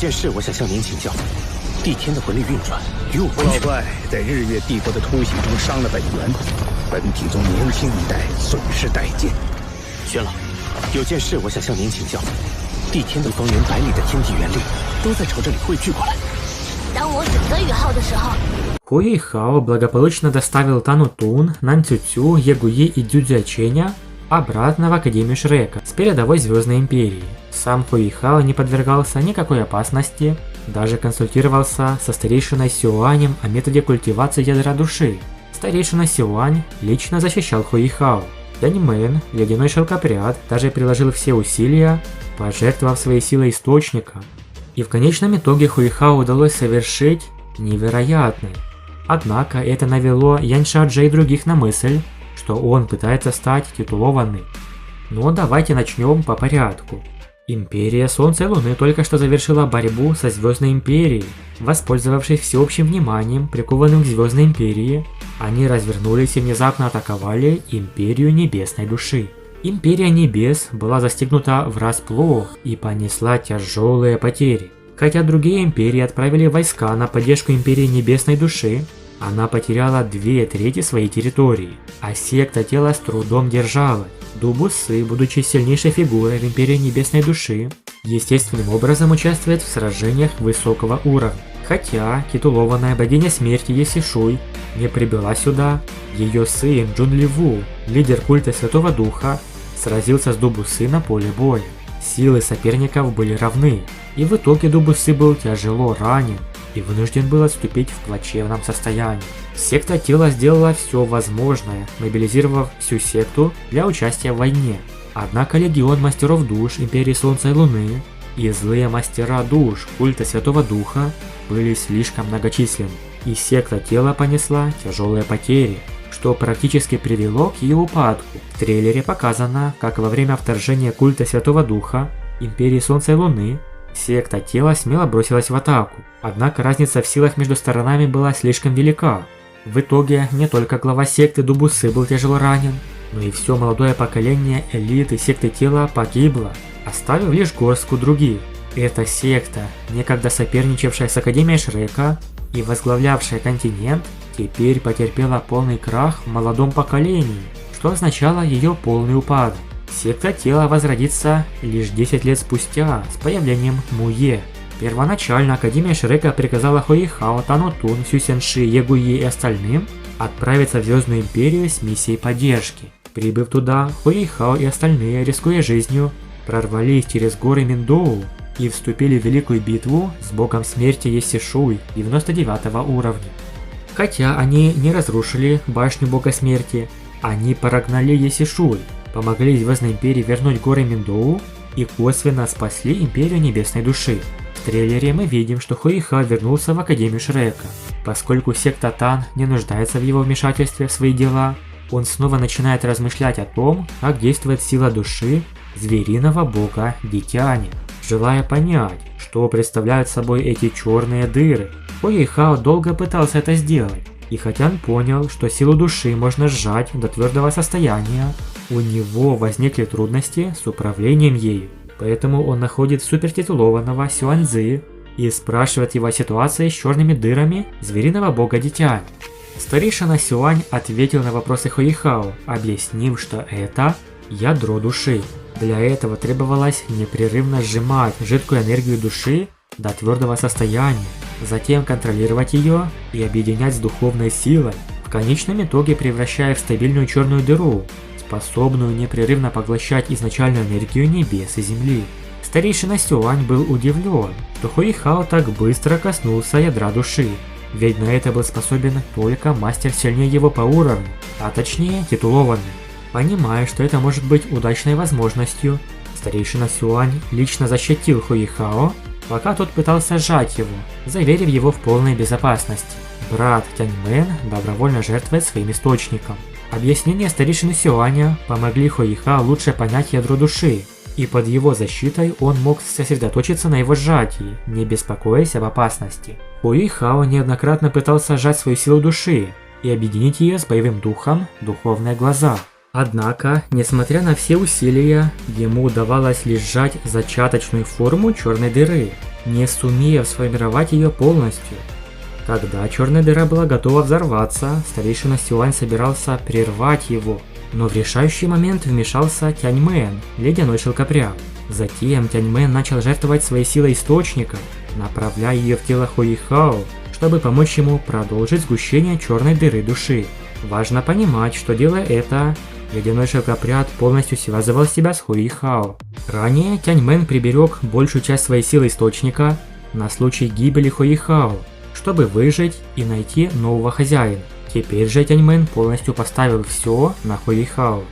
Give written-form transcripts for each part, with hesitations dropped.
件事我想向您请教，帝天的魂力运转与我完全。老怪在日月帝国的突袭中伤了本源，本体中年轻一代损失殆尽。玄老，有件事我想向您请教，帝天的方圆百里的天地元力都在朝这里汇聚过来。当我选择宇浩的时候，Хуэйхао благополучно доставил Танутун, Нанцюцю, Ягуи и Дзюдзяченя обратно в Академию Шрека с передовой Звездной Империи. Сам Хуэйхао не подвергался никакой опасности, даже консультировался со старейшиной Сюанем о методе культивации ядра души. Старейшина Сюань лично защищал Хуэйхао. Тяньмэн, ледяной шелкопряд, даже приложил все усилия, пожертвовав своей силой источника. И в конечном итоге Хуэйхао удалось совершить невероятное. Однако это навело Яньшаджа и других на мысль, что он пытается стать титулованным. Но давайте начнем по порядку. Империя Солнца и Луны только что завершила борьбу со Звездной Империей. Воспользовавшись всеобщим вниманием, прикованным к Звездной Империи, они развернулись и внезапно атаковали Империю Небесной Души. Империя Небес была застигнута врасплох и понесла тяжелые потери. Хотя другие империи отправили войска на поддержку Империи Небесной Души, она потеряла 2/3 своей территории, а секта тела с трудом держалась. Дубусы, будучи сильнейшей фигурой в Империи Небесной Души, естественным образом участвует в сражениях высокого уровня. Хотя титулованная богиня смерти Есишуй не прибыла сюда, ее сын Джун Ливу, лидер культа Святого Духа, сразился с Дубусы на поле боя. Силы соперников были равны, и в итоге Дубусы был тяжело ранен и вынужден был отступить в плачевном состоянии. Секта тела сделала все возможное, мобилизировав всю секту для участия в войне. Однако легион мастеров душ Империи Солнца и Луны и злые мастера душ культа Святого Духа были слишком многочисленны, и секта тела понесла тяжелые потери, что практически привело к ее упадку. В трейлере показано, как во время вторжения культа Святого Духа Империи Солнца и Луны секта тела смело бросилась в атаку, однако разница в силах между сторонами была слишком велика. В итоге не только глава секты Дубусы был тяжело ранен, но и все молодое поколение элиты секты тела погибло, оставив лишь горстку других. Эта секта, некогда соперничавшая с Академией Шрека и возглавлявшая континент, теперь потерпела полный крах в молодом поколении, что означало ее полный упадок. Секта тела возродится лишь 10 лет спустя с появлением Муе. Первоначально Академия Шрека приказала Хуэйхао, Танутун, Сюсенши, Ягуи и остальным отправиться в Звездную Империю с миссией поддержки. Прибыв туда, Хуэйхао и остальные, рискуя жизнью, прорвались через горы Миндоу и вступили в великую битву с богом смерти Есишуй 99 уровня. Хотя они не разрушили башню бога смерти, они прогнали Есишуй, помогли Звездной Империи вернуть горы Миндоу и косвенно спасли Империю Небесной Души. В трейлере мы видим, что Хуэйхао вернулся в Академию Шрека. Поскольку секта Тан не нуждается в его вмешательстве в свои дела, он снова начинает размышлять о том, как действует сила души звериного бога Дитяни, желая понять, что представляют собой эти черные дыры. Хуэйхао долго пытался это сделать, и хотя он понял, что силу души можно сжать до твердого состояния, у него возникли трудности с управлением ею. Поэтому он находит супертитулованного Сюаньзы и спрашивает его о ситуации с черными дырами звериного бога Дитяни. Старейшина Сюань ответил на вопросы Хуэйхао, объяснив, что это ядро души. Для этого требовалось непрерывно сжимать жидкую энергию души до твердого состояния, затем контролировать ее и объединять с духовной силой, в конечном итоге превращая в стабильную черную дыру, способную непрерывно поглощать изначальную энергию небес и земли. Старейшина Сюань был удивлен, что Хуэйхао так быстро коснулся ядра души, ведь на это был способен только мастер сильнее его по уровню, а точнее титулованный. Понимая, что это может быть удачной возможностью, старейшина Сюань лично защитил Хуэйхао, пока тот пытался сжать его, заверив его в полной безопасности. Брат Тяньмэн добровольно жертвует своим источником. Объяснения старейшины Сюаня помогли Хуэйхао лучше понять ядро души, и под его защитой он мог сосредоточиться на его сжатии, не беспокоясь об опасности. Хуэйхао неоднократно пытался сжать свою силу души и объединить ее с боевым духом Духовные глаза. Однако, несмотря на все усилия, ему удавалось лишь сжать зачаточную форму черной дыры, не сумев сформировать ее полностью. Когда черная дыра была готова взорваться, старейшина Сюань собирался прервать его, но в решающий момент вмешался Тяньмэн, ледяной шелкопряд. Затем Тяньмэн начал жертвовать своей силой источника, направляя ее в тело Хуэйхао, чтобы помочь ему продолжить сгущение черной дыры души. Важно понимать, что делая это, ледяной шелкопряд полностью связывал себя с Хуэйхао. Ранее Тяньмэн приберег большую часть своей силы источника на случай гибели Хуэйхао, чтобы выжить и найти нового хозяина. Теперь же Тяньмэн полностью поставил все на Хуэйхао.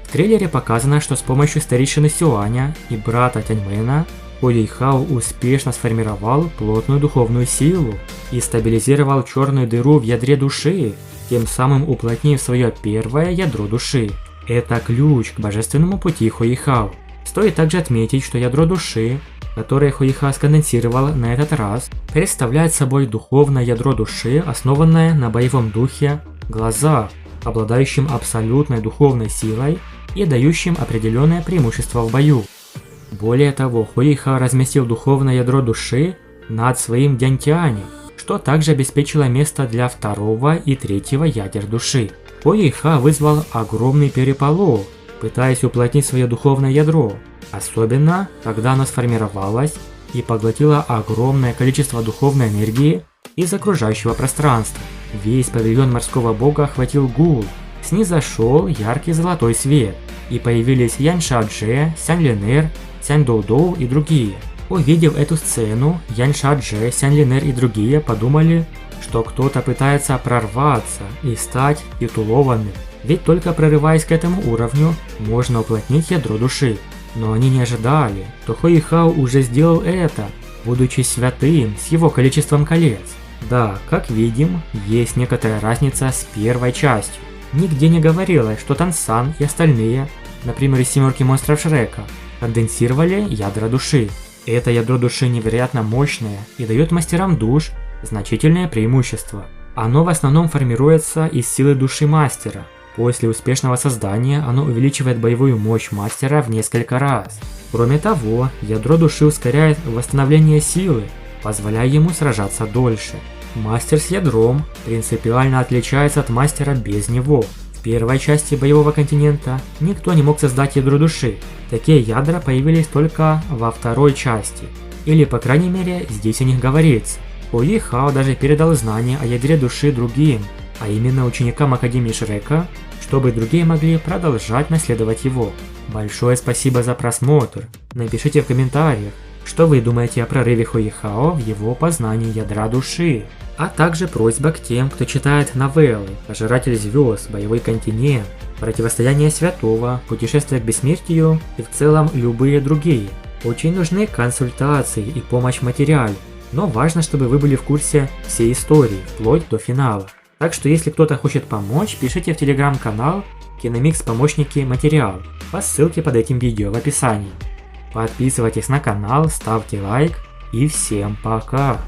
В трейлере показано, что с помощью старейшины Сюаня и брата Тяньмэна Хуэйхао успешно сформировал плотную духовную силу и стабилизировал черную дыру в ядре души, тем самым уплотнив свое первое ядро души. Это ключ к божественному пути Хуэйхао. Стоит также отметить, что ядро души, которое Хуэйхао сконденсировал на этот раз, представляет собой духовное ядро души, основанное на боевом духе глаза, обладающим абсолютной духовной силой и дающим определенное преимущество в бою. Более того, Хуэйхао разместил духовное ядро души над своим Дянтианем, что также обеспечило место для второго и третьего ядер души. Хуэйхао вызвал огромный переполох, пытаясь уплотнить свое духовное ядро, особенно когда оно сформировалось и поглотило огромное количество духовной энергии из окружающего пространства. Весь павильон морского бога охватил гул, снизошел яркий золотой свет, и появились Янь Шадже, Сянь Линер, Сянь Доудоу и другие. Увидев эту сцену, Янь Шадже, Сянь Линер и другие подумали, что кто-то пытается прорваться и стать титулованным, ведь только прорываясь к этому уровню, можно уплотнить ядро души. Но они не ожидали, что Хуэйхао уже сделал это, будучи святым с его количеством колец. Да, как видим, есть некоторая разница с первой частью. Нигде не говорилось, что Тансан и остальные, например, из семерки монстров Шрека, конденсировали ядра души. Это ядро души невероятно мощное и дает мастерам душ значительное преимущество. Оно в основном формируется из силы души мастера. После успешного создания оно увеличивает боевую мощь мастера в несколько раз. Кроме того, ядро души ускоряет восстановление силы, позволяя ему сражаться дольше. Мастер с ядром принципиально отличается от мастера без него. В первой части боевого континента никто не мог создать ядро души. Такие ядра появились только во второй части. Или, по крайней мере, здесь о них говорится. Хуэйхао даже передал знания о ядре души другим, а именно ученикам Академии Шрека, чтобы другие могли продолжать наследовать его. Большое спасибо за просмотр. Напишите в комментариях, что вы думаете о прорыве Хуэйхао в его познании ядра души. А также просьба к тем, кто читает новеллы «Пожиратель звезд», «Боевой континент», «Противостояние святого», «Путешествие к бессмертию» и в целом любые другие. Очень нужны консультации и помощь в материале, но важно, чтобы вы были в курсе всей истории, вплоть до финала. Так что если кто-то хочет помочь, пишите в телеграм-канал Киномикс Помощники Материал по ссылке под этим видео в описании. Подписывайтесь на канал, ставьте лайк и всем пока!